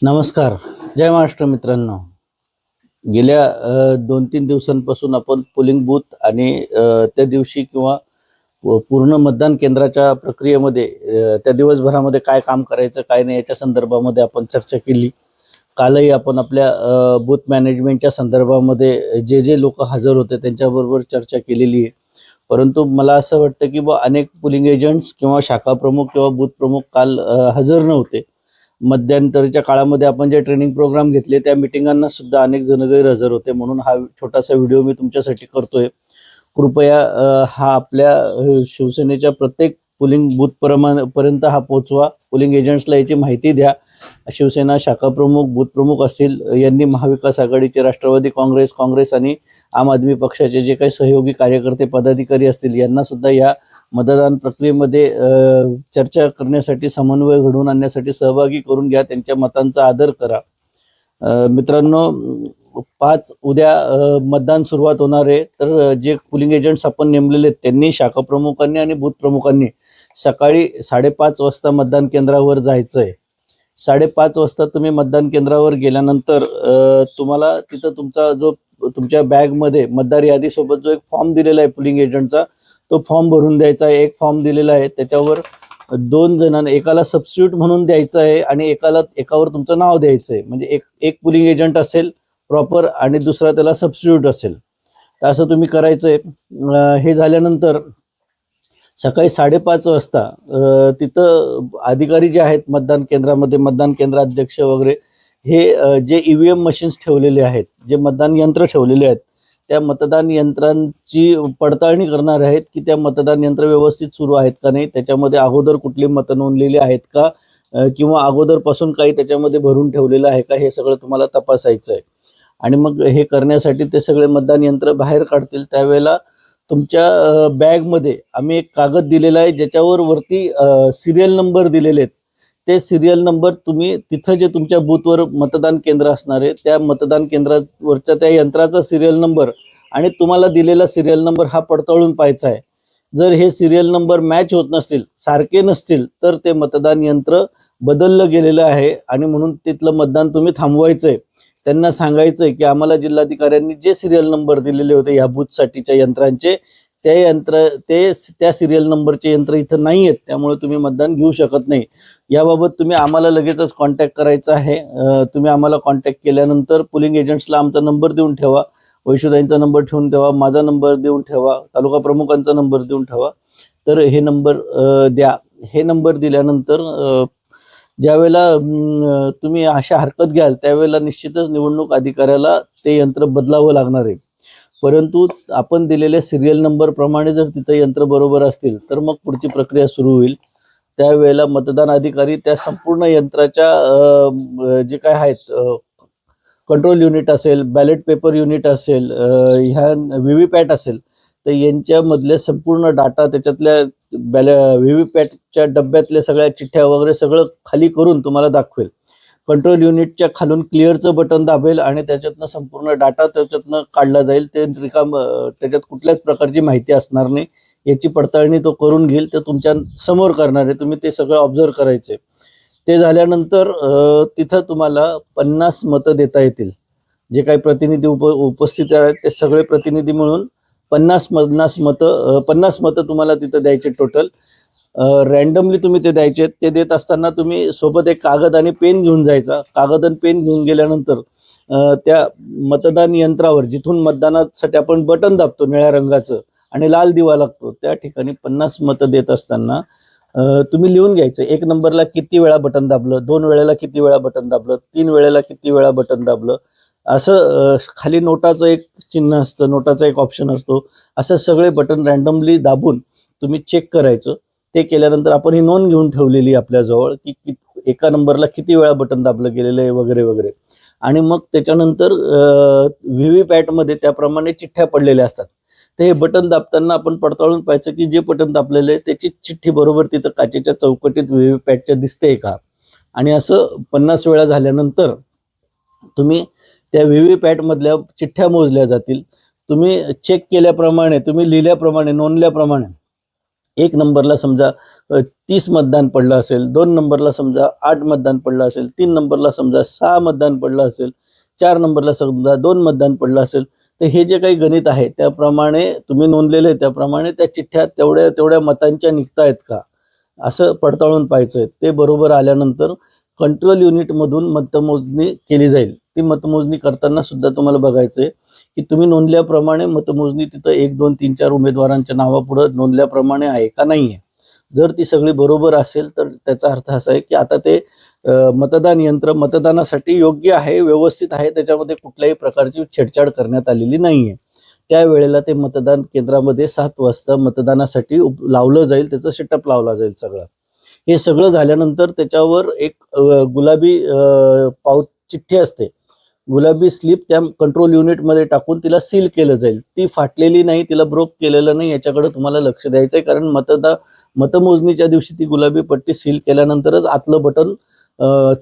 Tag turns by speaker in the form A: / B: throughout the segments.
A: नमस्कार. जय महाराष्ट्र मित्रांनो. गेल्या 2-3 दिवसांपासून आपण पोलिंग बूथ आणि त्या दिवशी किंवा पूर्ण मतदान केंद्राच्या प्रक्रियेमध्ये त्या दिवसभरामध्ये काय काम करायचं काय नाही याच्या संदर्भामध्ये आपण चर्चा केली. कालही आपण आपल्या बूथ मॅनेजमेंटच्या संदर्भामध्ये जे लोक हजर होते त्यांच्याबरोबर चर्चा केलेली आहे. परंतु मला असं वाटतं की अनेक पोलिंग एजंट्स किंवा शाखा प्रमुख किंवा बूथ प्रमुख काल हजर नव्हते. मध्यंतरीच्या काळामध्ये आपण जे ट्रेनिंग प्रोग्राम घेतले त्या मिटिंगांना सुद्धा अनेक जण गैरहजर होते. म्हणून हा छोटासा व्हिडिओ मी तुमच्यासाठी करतोय. कृपया हा आपल्या शिवसेनेच्या प्रत्येक पोलिंग बूथ पर्यंत हा पोहोचवा. पोलिंग एजंट्सला याची माहिती द्या. शिवसेना शाखा प्रमुख बूथ प्रमुख असतील यांनी महाविकास आघाडीचे राष्ट्रवादी काँग्रेस आणि आम आदमी पक्षाचे जे काही सहयोगी कार्यकर्ते पदाधिकारी असतील यांना सुद्धा या मतदान प्रक्रियेमध्ये चर्चा करण्यासाठी समन्वय घडवून आणण्यासाठी सहभागी करून घ्या. त्यांच्या मतांचा आदर करा. मित्रांनो, 5 उद्या मतदान सुरुवात होणार आहे. तर जे पोलिंग एजंट्स आपण नेमलेले आहेत त्यांनी शाखा प्रमुखांनी आणि बूथ प्रमुखांनी सकाळी 5:30 वाजता मतदान केंद्रावर जायचं आहे. 5:30 वाजता तुम्ही मतदान केंद्रावर गेल्यानंतर तुम्हाला तिथं तुमच्या बॅगमध्ये मतदार यादीसोबत जो एक फॉर्म दिलेला आहे पोलिंग एजंटचा तो फॉर्म भरून द्यायचा आहे. एक फॉर्म दिलेला आहे त्याच्यावर 2 जणांना एकाला सबस्टिट्यूट म्हणून द्यायचं आहे आणि एकावर तुमचं नाव द्यायचं आहे. म्हणजे एक पोलिंग एजंट असेल प्रॉपर आणि दुसरा त्याला सबस्टिट्यूट असेल. तर असं तुम्ही करायचं आहे. हे झाल्यानंतर सकाळी 5:30 वाजता तिथं अधिकारी जे आहेत मतदान केंद्रामध्ये मतदान केंद्राध्यक्ष वगैरे हे जे EVM मशीन्स ठेवलेले आहेत, जे मतदान यंत्र ठेवलेले आहेत त्या मतदान यंत्रांची पडताळणी करणार आहेत की त्या मतदान यंत्र व्यवस्थित सुरू आहेत का नाही, त्याच्यामध्ये अगोदर कुठली मतं नोंदलेली आहेत का किंवा अगोदरपासून काही त्याच्यामध्ये भरून ठेवलेलं आहे का, हे सगळं तुम्हाला तपासायचं आहे. आणि मग हे करण्यासाठी ते सगळे मतदान यंत्र बाहेर काढतील. त्यावेळेला तुमच्या बॅगमध्ये आम्ही एक कागद दिलेला आहे ज्याच्यावर वरती सिरियल नंबर दिलेले आहेत. ते सिरियल नंबर तुम्ही तिथं जे तुमच्या बूथवर मतदान केंद्र असणार आहे त्या मतदान केंद्रावरच्या त्या यंत्राचा सिरियल नंबर आणि तुम्हाला दिलेला सिरियल नंबर हा पडताळून पाहायचा आहे. जर हे सिरियल नंबर मॅच होत नसतील, सारखे नसतील, तर ते मतदान यंत्र बदललं गेलेलं आहे आणि म्हणून तिथलं मतदान तुम्ही थांबवायचं आहे. त्यांना सांगायचं आहे की आम्हाला जिल्हाधिकाऱ्यांनी जे सिरियल नंबर दिलेले होते ह्या बूथसाठीच्या यंत्रांचे त्या सिरियल नंबरचे यंत्र इथं नाही आहेत, त्यामुळे तुम्ही मतदान घेऊ शकत नाही. याबाबत तुम्ही आम्हाला लगेचच कॉन्टॅक्ट करायचा आहे. तुम्ही आम्हाला कॉन्टॅक्ट केल्यानंतर पोलिंग एजंट्सला आमचा नंबर देऊन ठेवा. वैशुदाईंचा नंबर ठेवून ठेवा, माझा नंबर देऊन ठेवा, तालुका प्रमुखांचा नंबर देऊन ठेवा. तर हे नंबर द्या. हे नंबर दिल्यानंतर ज्यावेळेला तुम्ही अशा हरकत घ्याल त्यावेळेला निश्चितच निवडणूक अधिकाऱ्याला ते यंत्र बदलावं लागणार आहे. परंतु आपण दिलेल्या सिरियल नंबर प्रमाणे जर तिथं यंत्र बरोबर असतील तर मग पुढची प्रक्रिया सुरू होईल. त्यावेळेला मतदान अधिकारी त्या संपूर्ण यंत्राच्या जे काय आहेत कंट्रोल युनिट असेल, बॅलेट पेपर युनिट असेल, ह्या व्हीव्हीपॅट असेल, तर यांच्यामधले संपूर्ण डाटा त्याच्यातल्या व्हीव्हीपॅटच्या डब्यातल्या सगळ्या चिठ्ठ्या वगैरे सगळं खाली करून तुम्हाला दाखवेल. कंट्रोल युनिटच्या खालून क्लिअरचं बटन दाबेल आणि त्याच्यातनं संपूर्ण डाटा त्याच्यातनं काढला जाईल. ते त्याच्यात कुठल्याच प्रकारची माहिती असणार नाही याची पडताळणी तो करून घेईल. ते तुमच्या समोर करणार आहे. तुम्ही ते सगळं ऑब्झर्व करायचे. ते झाल्यानंतर तिथं तुम्हाला 50 मतं देता येतील. जे काही प्रतिनिधी उपस्थित आहेत ते सगळे प्रतिनिधी मिळून 50 मतं तुम्हाला तिथं द्यायचे टोटल. रॅन्डमली तुम्ही ते द्यायचे. ते देत असताना तुम्ही सोबत एक कागद आणि पेन घेऊन जायचा. कागद आणि पेन घेऊन गेल्यानंतर त्या मतदान यंत्रावर जिथून मतदानासाठी आपण बटन दाबतो निळ्या रंगाचं आणि लाल दिवा लागतो त्या ठिकाणी 50 मतं देत असताना तुम्ही लिहून घ्यायचं. 1 नंबरला किती वेळा बटन दाबलं, 2 वेळेला किती वेळा बटन दाबलं, 3 वेळेला किती वेळा बटन दाबलं, असं खाली नोटाचं एक चिन्ह असतं, नोटाचा एक ऑप्शन असतो. असं सगळे बटन रॅन्डमली दाबून तुम्ही चेक करायचं. ते केल्यानंतर आपण ही नोंद घेऊन ठेवलेली आपल्याजवळ की एका नंबरला किती वेळा बटन दाबलं गेलेलं आहे वगैरे वगैरे. आणि मग त्याच्यानंतर व्हीव्हीपॅटमध्ये त्याप्रमाणे चिठ्ठ्या पडलेल्या असतात. ते हे बटन दाबताना आपण पडताळून पाहायचं की जे बटन दाबलेलं आहे त्याची चिठ्ठी बरोबर तिथं काचेच्या चौकटीत व्हीव्हीपॅटच्या दिसते का. आणि असं 50 वेळा झाल्यानंतर तुम्ही त्या व्हीव्हीपॅटमधल्या चिठ्ठ्या मोजल्या जातील. तुम्ही चेक केल्याप्रमाणे, तुम्ही लिहिल्याप्रमाणे, नोंदल्याप्रमाणे 1 नंबरला समजा 30 मतदान पडलं असेल, 2 नंबरला समजा 8 मतदान पडलं असेल, 3 नंबरला समजा 6 मतदान पडलं असेल, 4 नंबरला समजा 2 मतदान पडलं असेल, तर हे जे काही गणित आहे त्याप्रमाणे तुम्ही नोंदलेले त्याप्रमाणे त्या चिठ्ठ्या तेवढ्या मतांच्या निघतायत का असं पडताळून पाहायचं. ते बरोबर आल्यानंतर कंट्रोल युनिटमधून मतमोजणी केली जाईल. ती मतमोजणी करताना सुद्धा तुम्हाला बघायचं आहे की तुम्ही नोंदल्याप्रमाणे मतमोजणी तिथं 1, 2, 3, 4 उमेदवारांच्या नावापुढं नोंदल्याप्रमाणे आहे का नाही आहे. जर ती सगळी बरोबर असेल तर त्याचा अर्थ असा आहे की आता ते मतदान यंत्र मतदानासाठी योग्य आहे, व्यवस्थित आहे, त्याच्यामध्ये कुठल्याही प्रकारची छेडछाड करण्यात आलेली नाही आहे. त्यावेळेला ते मतदान केंद्रामध्ये 7 वाजता मतदानासाठी लावलं जाईल, त्याचं सेटअप लावला जाईल सगळं. हे सगळं झाल्यानंतर त्याच्यावर एक गुलाबी चिठ्ठी असते, गुलाबी स्लिप त्या कंट्रोल युनिटमध्ये टाकून तिला सील केलं जाईल. ती फाटलेली नाही, तिला ब्रोक केलेलं नाही, याच्याकडे तुम्हाला लक्ष द्यायचं आहे. कारण मतमोजणीच्या दिवशी ती गुलाबी पट्टी सील केल्यानंतरच आतलं बटन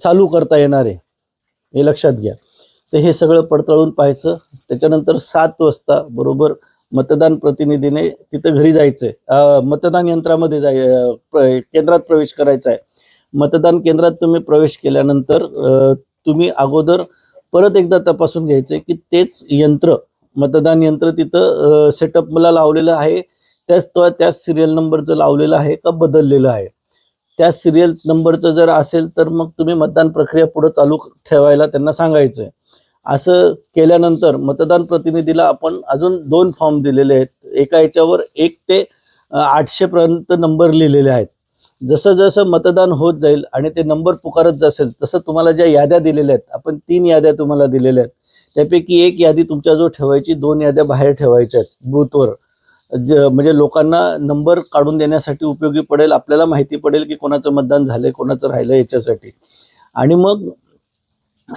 A: चालू करता येणार आहे, हे लक्षात घ्या. तर हे सगळं पडताळून पाहायचं. त्याच्यानंतर 7 वाजता बरोबर मतदान प्रतिनिधीने तिथं घरी जायचंय, मतदान यंत्रामध्ये केंद्रात प्रवेश करायचा आहे. मतदान केंद्रात तुम्ही प्रवेश केल्यानंतर तुम्ही अगोदर परत एकदा तपासून घ्यायचंय की तेच यंत्र मतदान यंत्र तिथं सेटअप मला लावलेलं आहे, त्याच सिरियल नंबरचं लावलेलं आहे का बदललेलं आहे. त्या सिरियल नंबरचं जर असेल तर मग तुम्ही मतदान प्रक्रिया पुढे चालू ठेवायला त्यांना सांगायचंय. असं केल्यानंतर मतदान प्रतिनिधीला आपण अजून 2 फॉर्म दिलेले आहेत. एका याच्यावर 1 ते 800 पर्यंत नंबर लिहिलेले आहेत. जसं जसं मतदान होत जाईल आणि ते नंबर पुकारत जाईल तसं तुम्हाला ज्या याद्या दिलेल्या आहेत, आपण 3 याद्या तुम्हाला दिलेल्या आहेत, त्यापैकी 1 यादी तुमच्याजवळ ठेवायची, 2 याद्या बाहेर ठेवायच्या आहेत बूथवर. म्हणजे लोकांना नंबर काढून देण्यासाठी उपयोगी पडेल, आपल्याला माहिती पडेल की कोणाचं मतदान झालंय कोणाचं राहिलं याच्यासाठी. आणि मग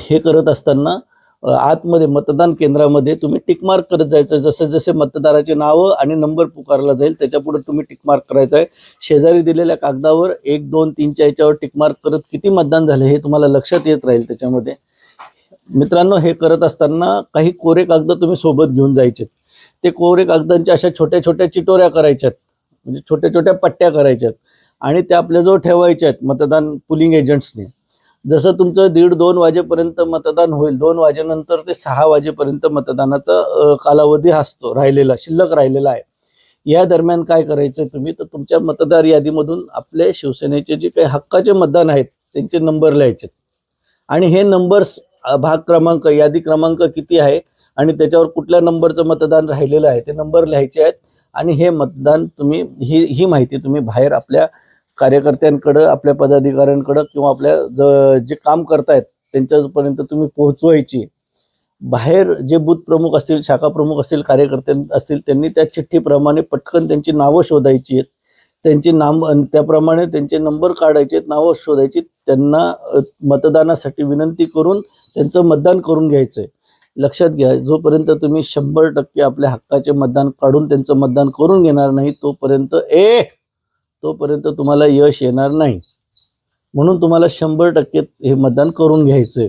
A: हे करत असताना आतमध्ये मतदान केंद्रामध्ये तुम्ही टिकमार्क करत जायचं. जसे जसे मतदाराचे नावं आणि नंबर पुकारला जाईल त्याच्यापुढे तुम्ही टिकमार्क करायचं आहे. शेजारी दिलेल्या कागदावर 1, 2, 3च्या याच्यावर टिकमार्क करत किती मतदान झाले हे तुम्हाला लक्षात येत राहील त्याच्यामध्ये. मित्रांनो, हे करत असताना काही कोरे कागद तुम्ही सोबत घेऊन जायचे. ते कोरे कागदांच्या अशा छोट्या छोट्या चिटोऱ्या करायच्यात, म्हणजे छोट्या छोट्या पट्ट्या करायच्यात आणि त्या आपल्याजवळ ठेवायच्या आहेत मतदान पुलिंग एजंट्सने. जसं तुमचं 1:30-2 वाजेपर्यंत मतदान होईल, 2 वाजेनंतर ते 6 वाजेपर्यंत मतदानाचा कालावधी असतो राहिलेला, शिल्लक राहिलेला आहे. या दरम्यान काय करायचं तुम्ही, तर तुमच्या मतदार यादीमधून आपले शिवसेनेचे जे काही हक्काचे मतदान आहेत त्यांचे नंबर लिहायचे आणि हे नंबर्स भाग क्रमांक, यादी क्रमांक किती आहे आणि त्याच्यावर कुठल्या नंबरचं मतदान राहिलेलं आहे ते नंबर लिहायचे आहेत. आणि हे मतदान तुम्ही ही माहिती तुम्ही बाहेर आपल्या कार्यकर्त्यांकडं, आपल्या पदाधिकाऱ्यांकडं किंवा आपल्या जे काम करतायत त्यांच्यापर्यंत तुम्ही पोहोचवायची. बाहेर जे बूथ प्रमुख असतील, शाखा प्रमुख असतील, कार्यकर्ते असतील, त्यांनी त्या चिठ्ठीप्रमाणे पटकन त्यांची नावं शोधायची आहेत, त्यांची त्याप्रमाणे त्यांचे नंबर काढायचे, नावं शोधायची, त्यांना मतदानासाठी विनंती करून त्यांचं मतदान करून घ्यायचं आहे. लक्षात घ्या, जोपर्यंत तुम्ही 100% आपल्या हक्काचे मतदान काढून त्यांचं मतदान करून घेणार नाही तोपर्यंत तुम्हाला यश येणार नाही. म्हणून तुम्हाला 100% हे मतदान करून घ्यायचं.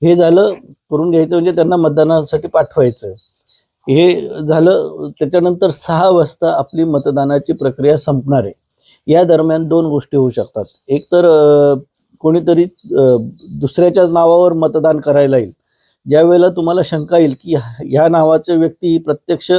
A: हे झालं, करून घ्यायचं म्हणजे त्यांना मतदानासाठी पाठवायचं. हे झालं, त्याच्यानंतर 6 वाजता आपली मतदानाची प्रक्रिया संपणार आहे. या दरम्यान 2 गोष्टी होऊ शकतात. एक तर कोणीतरी दुसऱ्याच्याच नावावर मतदान करायला येईल. ज्या वेळेला तुम्हाला शंका येईल की ह्या नावाची व्यक्ती ही प्रत्यक्ष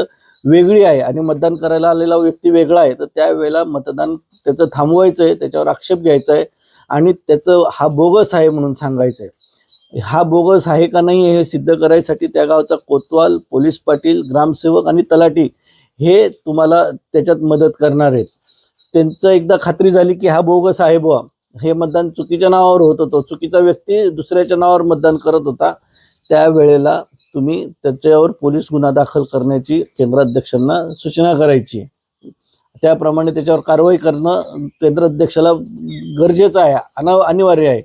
A: वेगळी आहे आणि मतदान करायला आलेला व्यक्ती वेगळा आहे, तर त्यावेळेला मतदान त्याचं थांबवायचं आहे, त्याच्यावर आक्षेप घ्यायचा आहे आणि त्याचं हा बोगस आहे म्हणून सांगायचं आहे. हा बोगस आहे का नाही हे सिद्ध करायसाठी त्या गावचा कोतवाल, पोलीस पाटील, ग्रामसेवक आणि तलाठी हे तुम्हाला त्याच्यात मदत करणार आहेत. त्यांचं एकदा खात्री झाली की हा बोगस आहे बुवा, हे मतदान चुकीच्या नावावर होत होतं, चुकीचा व्यक्ती दुसऱ्याच्या नावावर मतदान करत होता, त्यावेळेला तुम्ही त्याच्यावर पोलीस गुन्हा दाखल करण्याची केंद्राध्यक्षांना सूचना करायची. त्याप्रमाणे त्याच्यावर कारवाई करणं केंद्राध्यक्षाला गरजेचं आहे, अनिवार्य आहे.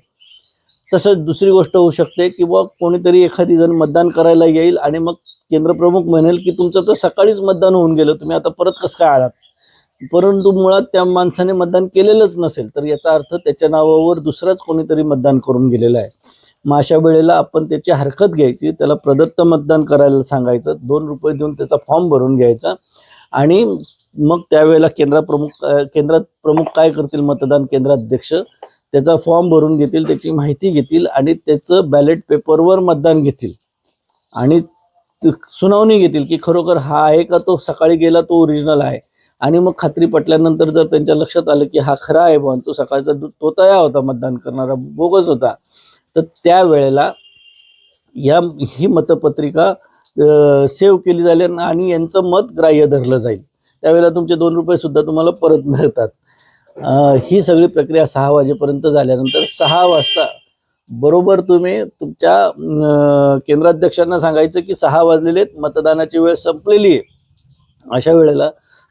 A: तसंच दुसरी गोष्ट होऊ शकते की बुवा कोणीतरी एखादी जण मतदान करायला येईल आणि मग केंद्रप्रमुख म्हणेल की तुमचं तर सकाळीच मतदान होऊन गेलं, तुम्ही आता परत कसं काय आलात. परंतु मुळात त्या माणसाने मतदान केलेलंच नसेल, तर याचा अर्थ त्याच्या नावावर दुसराच कोणीतरी मतदान करून गेलेलं आहे. मग अशा वेळेला आपण त्याची हरकत घ्यायची, त्याला प्रदत्त मतदान करायला सांगायचं, 2 रुपये देऊन त्याचा फॉर्म भरून घ्यायचा आणि मग त्यावेळेला केंद्रात प्रमुख काय करतील, मतदान केंद्राध्यक्ष त्याचा फॉर्म भरून घेतील, त्याची माहिती घेतील आणि त्याचं बॅलेट पेपरवर मतदान घेतील आणि सुनावणी घेतील की खरोखर हा आहे का, तो सकाळी गेला तो ओरिजिनल आहे. आणि मग खात्री पटल्यानंतर जर त्यांच्या लक्षात आलं की हा खरा आहे पण तो सकाळचा तो तया होता, मतदान करणारा बोगस होता, तर त्यावेळेला ही मतपत्रिका सेव्ह केली जाईल आणि यांचं मत ग्राह्य धरलं जाईल. त्यावेळेला तुमचे 2 रुपये सुद्धा तुम्हाला परत मिळतात. ही सगळी प्रक्रिया 6 वाजेपर्यंत झाल्यानंतर 6 वाजता बरोबर तुम्ही तुमच्या केंद्राध्यक्षांना सांगायचं की 6 वाजलेले, मतदानाची वेळ संपलेली आहे. अशा वेळेला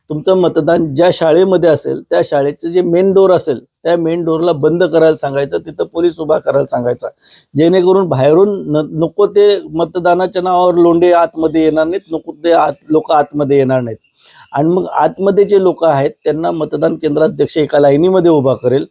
A: तुमचं मतदान ज्या शाळेमध्ये असेल त्या शाळेचं जे मेन डोर असेल त्या मेन डोरला बंद करायला सांगायचं, तिथं पोलीस उभा करायला सांगायचा, जेणेकरून बाहेरून नको ते मतदानाच्या नावावर लोंढे आतमध्ये येणार नाहीत, नको ते लोक आतमध्ये येणार नाहीत. आणि मग आतमध्ये जे लोक आहेत त्यांना मतदान केंद्राध्यक्ष एका लाईनीमध्ये उभा करेल,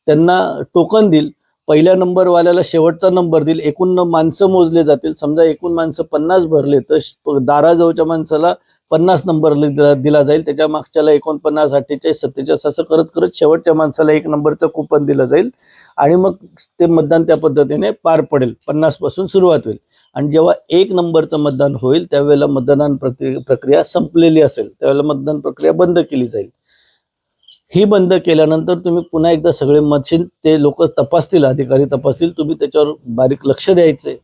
A: त्यांना टोकन देईल, पहिल्या नंबरवाल्याला शेवटचा नंबर देईल, एकूण माणसं मोजले जातील. समजा एकूण माणसं 50 भरले तर दाराजवळच्या माणसाला 50 नंबर दिला जाईल, त्याच्या मागच्याला 49, 48, 47 असं करत करत शेवटच्या माणसाला 1 नंबरचं कुपन दिलं जाईल आणि मग ते मतदान त्या पद्धतीने पार पडेल. 50 पासून सुरुवात होईल आणि जेव्हा 1 नंबरचं मतदान होईल त्यावेळेला मतदान प्रक्रिया संपलेली असेल, त्यावेळेला मतदान प्रक्रिया बंद केली जाईल. ही बंद केल्यानंतर तुम्ही पुन्हा एकदा सगळे मशीन ते लोक तपासतील, अधिकारी तपासतील, तुम्ही त्याच्यावर बारीक लक्ष द्यायचे.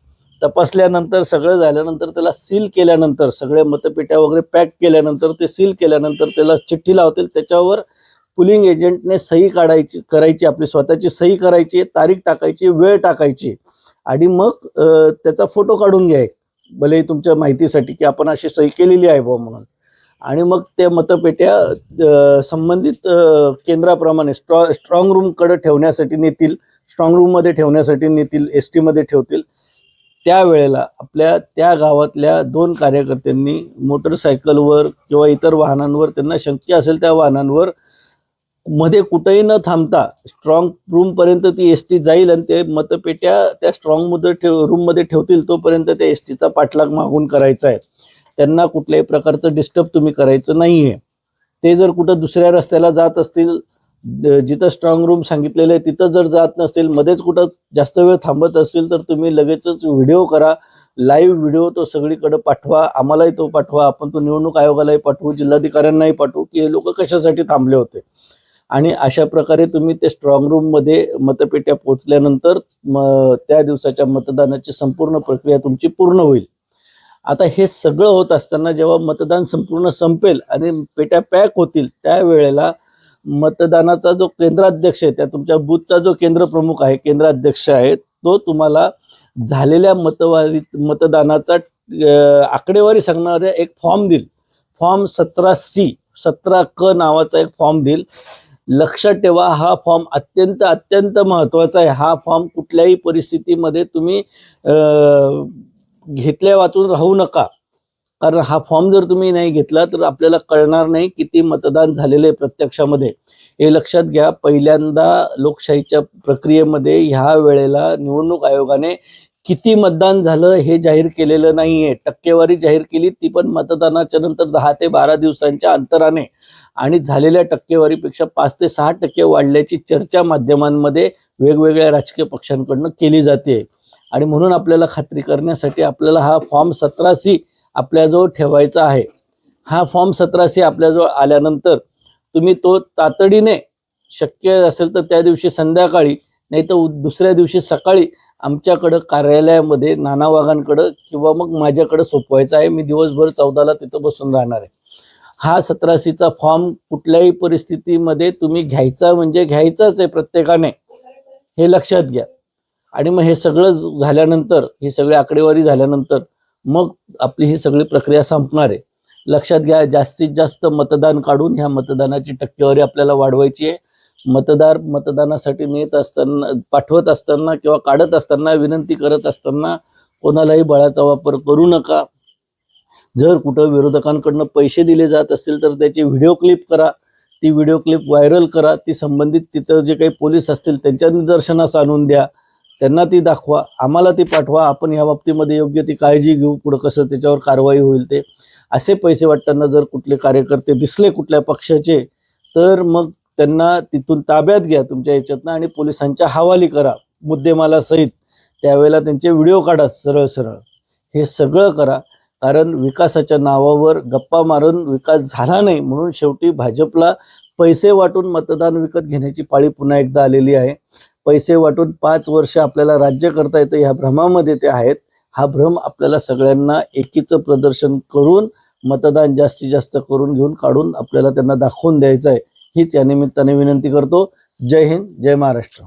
A: तपासल्यानंतर सगळं झाल्यानंतर त्याला सील केल्यानंतर, सगळे मतपेट्या वगैरे पॅक केल्यानंतर ते सील केल्यानंतर त्याला चिठ्ठी लावतील, त्याच्यावर पुलिंग एजंटने सही करायची, आपली स्वतःची सही करायची, तारीख टाकायची, वेळ टाकायची आणि मग त्याचा फोटो काढून घ्या भले तुमच्या माहितीसाठी की आपण अशी सही केलेली आहे बुवा म्हणून. आणि मग त्या मतपेट्या संबंधित केंद्राप्रमाणे स्ट्रॉंग रूमकडे ठेवण्यासाठी नेतील, स्ट्रॉंग रूममध्ये ठेवण्यासाठी नेतील, ST मध्ये ठेवतील. त्यावेळेला आपल्या त्या गावातल्या 2 कार्यकर्त्यांनी मोटरसायकलवर किंवा इतर वाहनांवर, त्यांना शक्य असेल त्या वाहनांवर मध्ये कुठेही न थांबता स्ट्रॉंग रूमपर्यंत ती ST जाईल आणि ते मतपेट्या त्या स्ट्रॉंग रूममध्ये ठेवतील, तोपर्यंत त्या STचा पाठलाग मागून करायचा आहे. त्यांना कुठल्याही प्रकारचं डिस्टर्ब तुम्ही करायचं नाही आहे. ते जर कुठं दुसऱ्या रस्त्याला जात असतील, जिथं स्ट्रॉंग रूम सांगितलेलं आहे तिथं जर जात नसतील, मध्येच कुठं जास्त वेळ थांबत असतील तर तुम्ही लगेचच व्हिडिओ करा, लाईव्ह व्हिडिओ तो सगळीकडे पाठवा, आम्हालाही तो पाठवा, आपण तो निवडणूक आयोगालाही पाठवू, जिल्हाधिकाऱ्यांनाही पाठवू की हे लोक कशासाठी थांबले होते. आणि अशा प्रकारे तुम्ही ते स्ट्रॉंग रूममध्ये मतपेट्या पोचल्यानंतर त्या दिवसाच्या मतदानाची संपूर्ण प्रक्रिया तुमची पूर्ण होईल. आता हे सगळं होत असताना जेव्हा मतदान संपूर्ण संपेल आणि पेट्या पॅक होतील त्यावेळेला मतदानाचा जो केंद्राध्यक्ष आहे, त्या तुमच्या बूथचा जो केंद्र प्रमुख आहे, केंद्राध्यक्ष आहे, तो तुम्हाला झालेल्या मतदानाचा आकडेवारी सांगणारा एक फॉर्म देईल. फॉर्म 17C 17क नावाचा एक फॉर्म देईल. लक्षात ठेवा, हा फॉर्म अत्यंत महत्त्वाचा आहे. हा फॉर्म कुठल्याही परिस्थितीमध्ये तुम्ही घेतल्या वाचून राहू नका, कारण हा फॉर्म जर तुम्ही नाही घेतला तर आपल्याला कळणार नाही किती मतदान झालेले प्रत्यक्षामध्ये. हे लक्षात घ्या, पहिल्यांदा लोकशाहीच्या प्रक्रियेमध्ये ह्या वेळेला निवडणूक आयोगाने किती मतदान झालं हे जाहीर केलेलं नाही आहे. टक्केवारी जाहीर केली, ती पण मतदानाच्या नंतर 10 ते 12 दिवसांच्या अंतराने, आणि झालेल्या टक्केवारीपेक्षा 5 ते 6% वाढल्याची चर्चा माध्यमांमध्ये वेगवेगळ्या राजकीय पक्षांकडून केली जाते. आणि म्हणून आपल्याला खात्री करण्यासाठी आपल्याला हा फॉर्म 17C आपल्याजवळ ठेवायचा आहे. हा फॉर्म 17C आपल्याजवळ आल्यानंतर तुम्ही तो तातडीने, शक्य असेल तर त्या दिवशी संध्याकाळी नाही तर दुसऱ्या दिवशी सकाळी आमच्याकडं कार्यालयामध्ये नाना वाघांकडं किंवा मग माझ्याकडं सोपवायचा आहे. मी दिवसभर 14ला तिथं बसून राहणार आहे. हा 17Cचा फॉर्म कुठल्याही परिस्थितीमध्ये तुम्ही घ्यायचा म्हणजे घ्यायचाच आहे प्रत्येकाने, हे लक्षात घ्या. आणि मग हे सगळं झाल्यानंतर, ही सगळी आकडेवारी झाल्यानंतर मग आपली ही सगळी प्रक्रिया संपणार आहे. लक्षात घ्या, जास्तीत जास्त मतदान काढून ह्या मतदानाची टक्केवारी आपल्याला वाढवायची आहे. मतदार मतदानासाठी नेत असताना, पाठवत असताना किंवा काढत असताना, विनंती करत असताना कोणालाही बळाचा वापर करू नका. जर कुठं विरोधकांकडून पैसे दिले जात असतील तर त्याची व्हिडिओ क्लिप करा, ती व्हिडिओ क्लिप व्हायरल करा, ती संबंधित तिथं जे काही पोलीस असतील त्यांच्या निदर्शनास आणून द्या, त्यांना ती दाखवा, आम्हाला ती पाठवा, आपण या बाबतीमध्ये योग्य ती काळजी घेऊ, पुढं कसं त्याच्यावर कारवाई होईल ते. असे पैसे वाटताना जर कुठले कार्यकर्ते दिसले कुठल्या पक्षाचे, तर मग त्यांना तिथून ताब्यात घ्या तुमच्या ह्याच्यातनं आणि पोलिसांच्या हवाली करा मुद्देमालासहित. त्यावेळेला त्यांचे व्हिडिओ काढा सरळ सरळ. हे सगळं करा, कारण विकासाच्या नावावर गप्पा मारून विकास झाला नाही म्हणून शेवटी भाजपला पैसे वाटून मतदान विकत घेण्याची पाळी पुन्हा एकदा आलेली आहे. पैसे वाटून 5 वर्ष आपल्याला राज्य करता येतं ह्या भ्रमामध्ये ते आहेत. हा भ्रम आपल्याला सगळ्यांना एकीचं प्रदर्शन करून मतदान जास्तीत जास्त करून घेऊन काढून आपल्याला त्यांना दाखवून द्यायचं आहे. हीच या निमित्ताने विनंती करतो. जय हिंद, जय महाराष्ट्र.